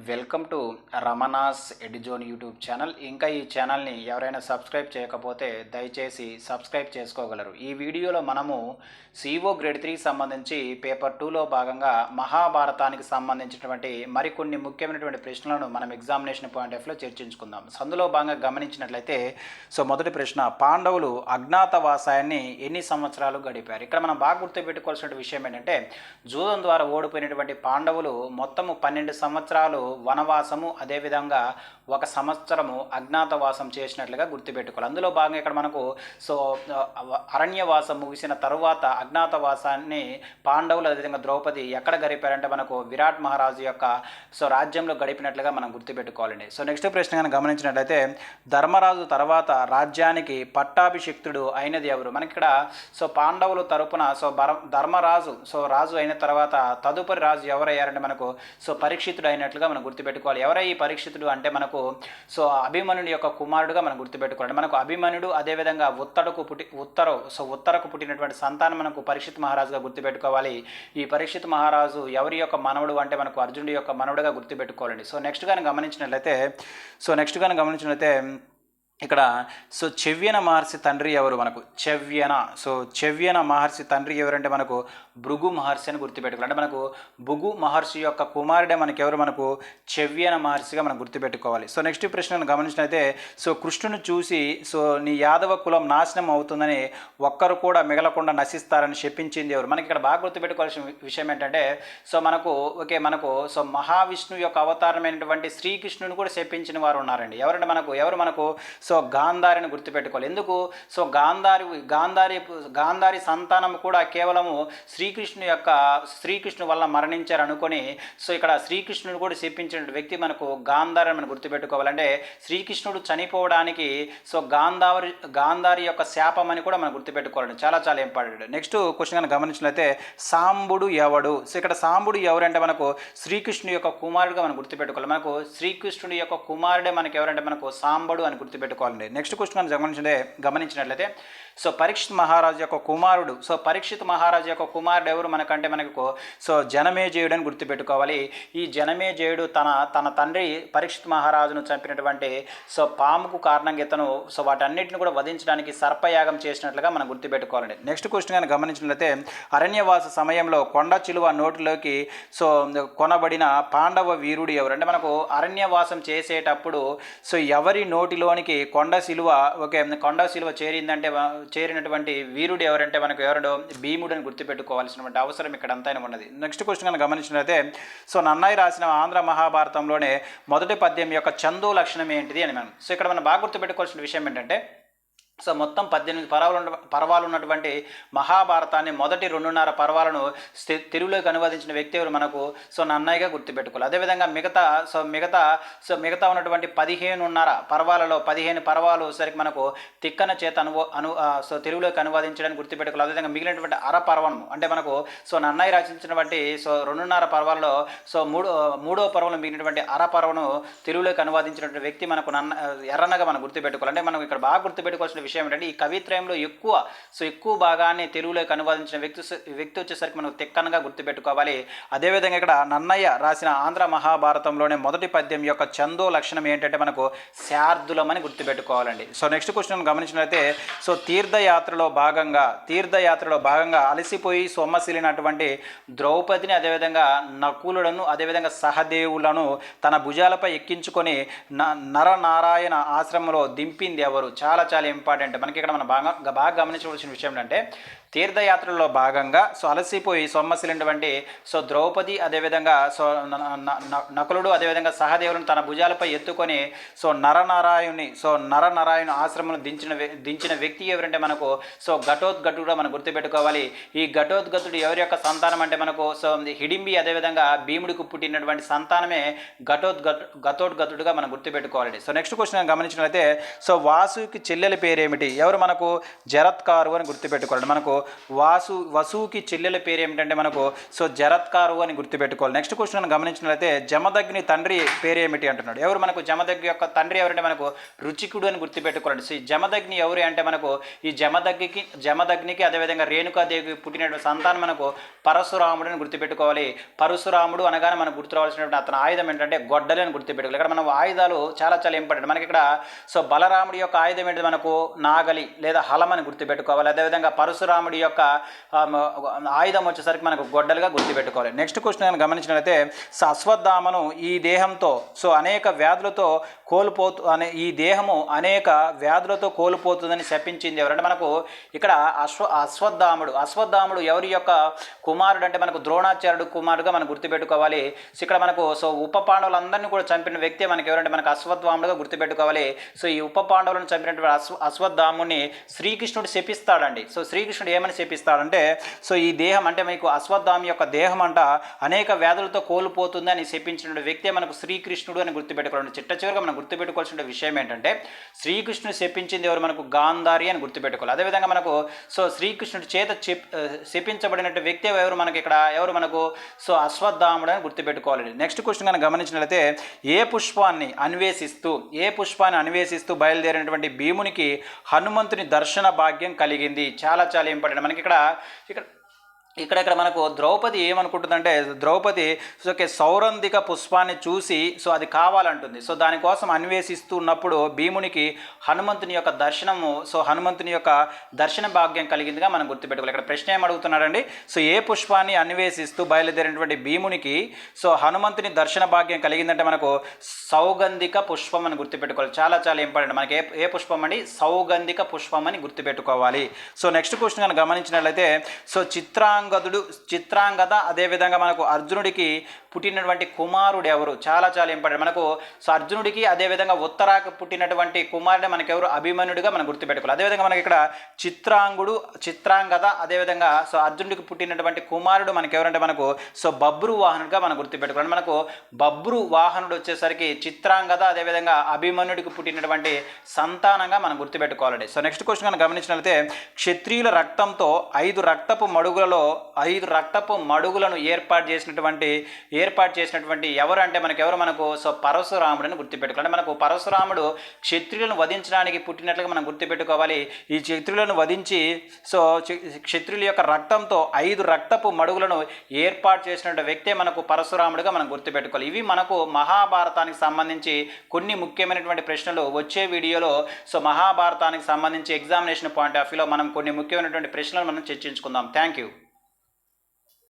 Welcome to Ramana's edizone YouTube channel. ఇంకా ఈ ఛానల్ని ఎవరైనా సబ్స్క్రైబ్ చేయకపోతే దయచేసి సబ్స్క్రైబ్ చేసుకోగలరు. ఈ వీడియోలో మనము సిఓ గ్రేడ్ 3 సంబంధించి పేపర్ 2లో భాగంగా మహాభారతానికి సంబంధించినటువంటి మరికొన్ని ముఖ్యమైనటువంటి ప్రశ్నలను మనం ఎగ్జామినేషన్ పాయింట్ ఆఫ్లో చర్చించుకుందాం. అందులో భాగంగా గమనించినట్లయితే మొదటి ప్రశ్న, పాండవులు అజ్ఞాతవాసాన్ని ఎన్ని సంవత్సరాలు గడిపారు? ఇక్కడ మనం బాగా గుర్తుపెట్టుకోవాల్సిన విషయం ఏంటంటే, జూదం ద్వారా ఓడిపోయినటువంటి పాండవులు మొత్తము 12 సంవత్సరాలు వనవాసము, అదేవిధంగా 1 సంవత్సరము అజ్ఞాతవాసం చేసినట్లుగా గుర్తుపెట్టుకోవాలి. అందులో భాగంగా ఇక్కడ మనకు అరణ్యవాసం ముగిసిన తరువాత అజ్ఞాతవాసాన్ని పాండవులు అదేవిధంగా ద్రౌపది ఎక్కడ గడిపారంటే మనకు విరాట్ మహారాజు యొక్క రాజ్యంలో గడిపినట్లుగా మనం గుర్తుపెట్టుకోవాలండి. నెక్స్ట్ ప్రశ్న కనుక గమనించినట్లయితే, ధర్మరాజు తర్వాత రాజ్యానికి పట్టాభిషిక్తుడు అయినది ఎవరు? మనకి ఇక్కడ పాండవులు తరపున ధర్మరాజు రాజు అయిన తర్వాత తదుపరి రాజు ఎవరయ్యారంటే మనకు పరీక్షితుడు అయినట్లుగా మనం గుర్తుపెట్టుకోవాలి. ఎవరై ఈ పరీక్షితుడు అంటే మనకు అభిమన్యుడి యొక్క కుమారుడుగా మనం గుర్తుపెట్టుకోవాలి. మనకు అభిమన్యుడు అదేవిధంగా ఉత్తరకు పుట్టినటువంటి సంతానం మనకు పరీక్షిత్ మహారాజుగా గుర్తుపెట్టుకోవాలి. ఈ పరీక్షిత్ మహారాజు ఎవరి యొక్క మనవడు అంటే మనకు అర్జునుడి యొక్క మనవడుగా గుర్తుపెట్టుకోవాలండి. నెక్స్ట్ కానీ గమనించినట్లయితే ఇక్కడ చెవ్యన మహర్షి తండ్రి ఎవరు? మనకు చెవ్యన మహర్షి తండ్రి ఎవరంటే మనకు భృగు మహర్షి అని గుర్తుపెట్టుకోవాలి. అంటే మనకు భృగు మహర్షి యొక్క కుమారుడే మనకు ఎవరు? మనకు చెవ్యన మహర్షిగా మనం గుర్తుపెట్టుకోవాలి. నెక్స్ట్ ప్రశ్నను గమనించినట్లయితే, కృష్ణుని చూసి నీ యాదవ కులం నాశనం అవుతుందని ఒక్కరు కూడా మిగలకుండా నశిస్తారని శపించింది ఎవరు? మనకి ఇక్కడ బాగా గుర్తుపెట్టుకోవాల్సిన విషయం ఏంటంటే, మనకు మహావిష్ణువు యొక్క అవతారమైనటువంటి శ్రీకృష్ణుని కూడా శపించిన వారు ఉన్నారండి. ఎవరు మనకు గాంధారిని గుర్తుపెట్టుకోవాలి. ఎందుకు? గాంధారి సంతానం కూడా కేవలము శ్రీకృష్ణు వల్ల మరణించారు అనుకొని ఇక్కడ శ్రీకృష్ణుడు కూడా చెప్పించిన వ్యక్తి మనకు గాంధారిని మనం గుర్తుపెట్టుకోవాలంటే, శ్రీకృష్ణుడు చనిపోవడానికి గాంధారి యొక్క శాపం అని కూడా మనం గుర్తుపెట్టుకోవాలండి. చాలా చాలా ఇంపార్టెంట్. నెక్స్ట్ క్వశ్చన్ కనుక గమనించినట్లయితే, సాంబుడు ఎవడు? ఇక్కడ సాంబుడు ఎవరంటే మనకు శ్రీకృష్ణుడి యొక్క కుమారుడుగా మనం గుర్తుపెట్టుకోవాలి. మనకు శ్రీకృష్ణుడి యొక్క కుమారుడే మనకు ఎవరంటే మనకు సాంబడు అని గుర్తుపెట్టుకోవాలి. నెక్స్ట్ క్వశ్చన్ గమనించినట్లయితే, పరీక్షిత్ మహారాజు యొక్క కుమారుడు పరీక్షిత్ మహారాజు యొక్క కుమారుడు ఎవరు మనకంటే మనకు జనమేజయుడు అని గుర్తుపెట్టుకోవాలి. ఈ జనమేజయుడు తన తండ్రి పరీక్షిత్ మహారాజును చంపినటువంటి పాముకు కారణంగా ఇతను వాటన్నిటిని కూడా వధించడానికి సర్పయాగం చేసినట్లుగా మనం గుర్తుపెట్టుకోవాలండి. నెక్స్ట్ క్వశ్చన్ కానీ గమనించినట్లయితే, అరణ్యవాస సమయంలో కొండ చిలువ నోటిలోకి కొనబడిన పాండవ వీరుడు ఎవరు? అంటే మనకు అరణ్యవాసం చేసేటప్పుడు ఎవరి నోటిలోనికి కొండ శిలువ చేరినటువంటి వీరుడు ఎవరంటే మనకు ఎవరు? భీముడు అని గుర్తుపెట్టుకోవాల్సినటువంటి అవసరం ఇక్కడ అంతైనా ఉన్నది. నెక్స్ట్ క్వశ్చన్ కనుక గమనించినట్లయితే, నన్నయ్య రాసిన ఆంధ్ర మహాభారతంలోనే మొదటి పద్యం యొక్క చందు లక్షణం ఏంటిది అని మనం ఇక్కడ మనం బాగా గుర్తుపెట్టుకోవాల్సిన విషయం ఏంటంటే, మొత్తం 18 పర్వాలు ఉన్నటువంటి మహాభారతాన్ని మొదటి 2.5 పర్వాలను తెలుగులోకి అనువదించిన వ్యక్తి ఎవరు? మనకు నన్నయ్యగా గుర్తుపెట్టుకోవాలి. అదేవిధంగా మిగతా ఉన్నటువంటి 15.5 పర్వాలలో 15 పర్వాలు సరికి మనకు తిక్కన చేత తెలుగులోకి అనువదించడానికి గుర్తుపెట్టుకోవాలి. అదేవిధంగా మిగిలినటువంటి పర్వము అంటే మనకు నన్నయ్య రచించినటువంటి 2.5 పర్వాలలో మూడో పర్వంలో మిగిలినటువంటి పర్వను తెలుగులోకి అనువదించినటువంటి వ్యక్తి మనకు ఎర్రన్నగా మనం గుర్తుపెట్టుకోవాలి. అంటే మనం ఇక్కడ బాగా గుర్తుపెట్టుకోవాల్సిన విషయం ఏంటంటే, ఈ కవిత్రయంలో ఎక్కువ భాగాన్ని తెలుగులోకి అనువదించిన వ్యక్తి వచ్చేసరికి మనం తిక్కనగా గుర్తుపెట్టుకోవాలి. అదేవిధంగా ఇక్కడ నన్నయ్య రాసిన ఆంధ్ర మహాభారతంలోనే మొదటి పద్యం యొక్క చందో లక్షణం ఏంటంటే మనకు శార్దులమని గుర్తుపెట్టుకోవాలండి. నెక్స్ట్ క్వశ్చన్ గమనించినట్లయితే, తీర్థయాత్రలో భాగంగా అలసిపోయి సొమ్మసిలినటువంటి ద్రౌపదిని అదేవిధంగా నకులులను అదేవిధంగా సహదేవులను తన భుజాలపై ఎక్కించుకొని నరనారాయణ ఆశ్రమంలో దింపింది ఎవరు? చాలా చాలా ఇంపార్టెంట్. మనకి ఇక్కడ మనం బాగా గమనించవలసిన విషయం ఏంటంటే, తీర్థయాత్రలో భాగంగా అలసిపోయి సొమ్మసిలినటువంటి ద్రౌపది అదేవిధంగా నకులుడు అదేవిధంగా సహదేవులను తన భుజాలపై ఎత్తుకొని నరనారాయణ ఆశ్రమం దించిన వ్యక్తి ఎవరంటే మనకు ఘటోద్గతుడుగా మనం గుర్తుపెట్టుకోవాలి. ఈ ఘటోద్గతుడు ఎవరి యొక్క సంతానం అంటే మనకు హిడింబి అదేవిధంగా భీముడికి పుట్టినటువంటి సంతానమే ఘటోద్గతుడుగా మనం గుర్తుపెట్టుకోవాలి. నెక్స్ట్ క్వశ్చన్ గమనించినట్లయితే, వాసుకి చెల్లెలి పేరేమిటి? ఎవరు? మనకు జరత్కారు అని గుర్తుపెట్టుకోవాలి. మనకు వసువుకి చెల్లెల పేరు ఏమిటంటే మనకు సో జరత్కారు అని గుర్తుపెట్టుకోవాలి. నెక్స్ట్ క్వశ్చన్ గమనించినట్లయితే జమదగ్ని తండ్రి పేరు ఏమిటి అంటున్నాడు. ఎవరు మనకు జమదగ్ని యొక్క తండ్రి ఎవరంటే మనకు రుచికుడు అని గుర్తుపెట్టుకోవాలండి. సో ఈ జమదగ్ని ఎవరు అంటే మనకు ఈ జమదగ్నికి అదేవిధంగా రేణుకాదేవికి పుట్టినటువంటి సంతానం మనకు పరశురాముడు అని గుర్తుపెట్టుకోవాలి. పరశురాముడు అనగానే మనకు గుర్తు రావాల్సినటువంటి అతని ఆయుధం ఏంటంటే గొడ్డలి అని గుర్తుపెట్టుకోవాలి. ఇక్కడ మనం ఆయుధాలు చాలా చాలా ఇంపార్టెంట్. మనకి ఇక్కడ సో బలరాముడి యొక్క ఆయుధం ఏంటి మనకు నాగలి లేదా హలం అని గుర్తుపెట్టుకోవాలి. అదేవిధంగా పరశురాముడి యొక్క ఆయుధం వచ్చేసరికి మనకు గొడ్డలుగా గుర్తుపెట్టుకోవాలి. నెక్స్ట్ క్వశ్చన్ గమనించినట్లయితే సో అశ్వత్థామను ఈ దేహంతో సో అనేక వ్యాధులతో ఈ దేహము అనేక వ్యాధులతో కోల్పోతుందని శపించింది ఎవరంటే మనకు ఇక్కడ అశ్వత్థాముడు ఎవరి యొక్క కుమారుడు అంటే మనకు ద్రోణాచార్యుడు కుమారుడుగా మనం గుర్తుపెట్టుకోవాలి. సో ఇక్కడ మనకు సో ఉప పాండవులందరినీ కూడా చంపిన వ్యక్తి మనకి ఎవరంటే మనకు అశ్వత్థాముడుగా గుర్తుపెట్టుకోవాలి. సో ఈ ఉప పాండవులను చంపినటువంటి అశ్వత్థాముని శ్రీకృష్ణుడు శపిస్తాడండి. సో శ్రీకృష్ణుడు ఏమని శపిస్తాడంటే సో ఈ దేహం అంటే మీకు అశ్వత్థామ యొక్క దేహం అంట అనేక వ్యాధులతో కోల్పోతుంది అని శపించిన వ్యక్తి మనకు శ్రీకృష్ణుడు అని గుర్తుపెట్టుకోవాలి. చిట్ట చివరిగా మనం గుర్తుపెట్టుకోవాల్సిన విషయం ఏంటంటే శ్రీకృష్ణుడు శపించింది ఎవరు మనకు గాంధారి అని గుర్తుపెట్టుకోవాలి. అదేవిధంగా మనకు సో శ్రీకృష్ణుడి చేత శపించబడినట్టు వ్యక్తి ఎవరు మనకి ఇక్కడ ఎవరు మనకు సో అశ్వత్థాముడు అని గుర్తుపెట్టుకోవాలి. నెక్స్ట్ క్వశ్చన్ కనుక గమనించినట్లయితే ఏ పుష్పాన్ని అన్వేషిస్తూ బయలుదేరినటువంటి భీమునికి హనుమంతుని దర్శన భాగ్యం కలిగింది. చాలా చాలా ఇంపార్టెంట్. మనకి ఇక్కడ మనకు ద్రౌపది ఏమనుకుంటుందంటే ద్రౌపది సౌరంధిక పుష్పాన్ని చూసి సో అది కావాలంటుంది. సో దానికోసం అన్వేషిస్తున్నప్పుడు భీమునికి హనుమంతుని యొక్క దర్శన భాగ్యం కలిగిందిగా మనం గుర్తుపెట్టుకోవాలి. ఇక్కడ ప్రశ్న ఏమడుగుతున్నారండి. సో ఏ పుష్పాన్ని అన్వేషిస్తూ బయలుదేరినటువంటి భీమునికి సో హనుమంతుని దర్శన భాగ్యం కలిగిందంటే మనకు సౌగంధిక పుష్పం అని గుర్తుపెట్టుకోవాలి. చాలా చాలా ఇంపార్టెంట్. మనకి ఏ పుష్పం అండి సౌగంధిక పుష్పం అని గుర్తుపెట్టుకోవాలి. సో నెక్స్ట్ క్వశ్చన్ కనుక గమనించినట్లయితే సో చిత్రాంగద అదేవిధంగా మనకు అర్జునుడికి పుట్టినటువంటి కుమారుడు ఎవరు. చాలా చాలా ఇంపార్టెంట్. మనకు సో అర్జునుడికి అదేవిధంగా ఉత్తరాకు పుట్టినటువంటి కుమారుడు మనకెవరు అభిమన్యుడిగా మనం గుర్తుపెట్టుకోవాలి. అదేవిధంగా మనకి ఇక్కడ చిత్రాంగద అదేవిధంగా సో అర్జునుడికి పుట్టినటువంటి కుమారుడు మనకెవరంటే మనకు సో బబ్రు వాహనుడిగా మనం గుర్తుపెట్టుకోవాలి. మనకు బబ్రు వాహనుడు వచ్చేసరికి చిత్రాంగద అదేవిధంగా అభిమన్యుడికి పుట్టినటువంటి సంతానంగా మనం గుర్తుపెట్టుకోవాలండి. సో నెక్స్ట్ క్వశ్చన్ కనుక గమనించినట్లయితే క్షత్రియుల రక్తంతో 5 రక్తపు మడుగులను ఏర్పాటు చేసినటువంటి ఎవరు అంటే మనకు సో పరశురాముడిని గుర్తుపెట్టుకోవాలి. మనకు పరశురాముడు క్షత్రియులను వధించడానికి పుట్టినట్లుగా మనం గుర్తుపెట్టుకోవాలి. ఈ క్షత్రియులను వధించి సో క్షత్రియుల యొక్క రక్తంతో 5 రక్తపు మడుగులను ఏర్పాటు చేసినటువంటి వ్యక్తే మనకు పరశురాముడిగా మనం గుర్తుపెట్టుకోవాలి. ఇవి మనకు మహాభారతానికి సంబంధించి కొన్ని ముఖ్యమైనటువంటి ప్రశ్నలు వచ్చే వీడియోలో సో మహాభారతానికి సంబంధించి ఎగ్జామినేషన్ పాయింట్ ఆఫ్ వ్యూలో మనం కొన్ని ముఖ్యమైనటువంటి ప్రశ్నలు మనం చర్చించుకుందాం. Thank you.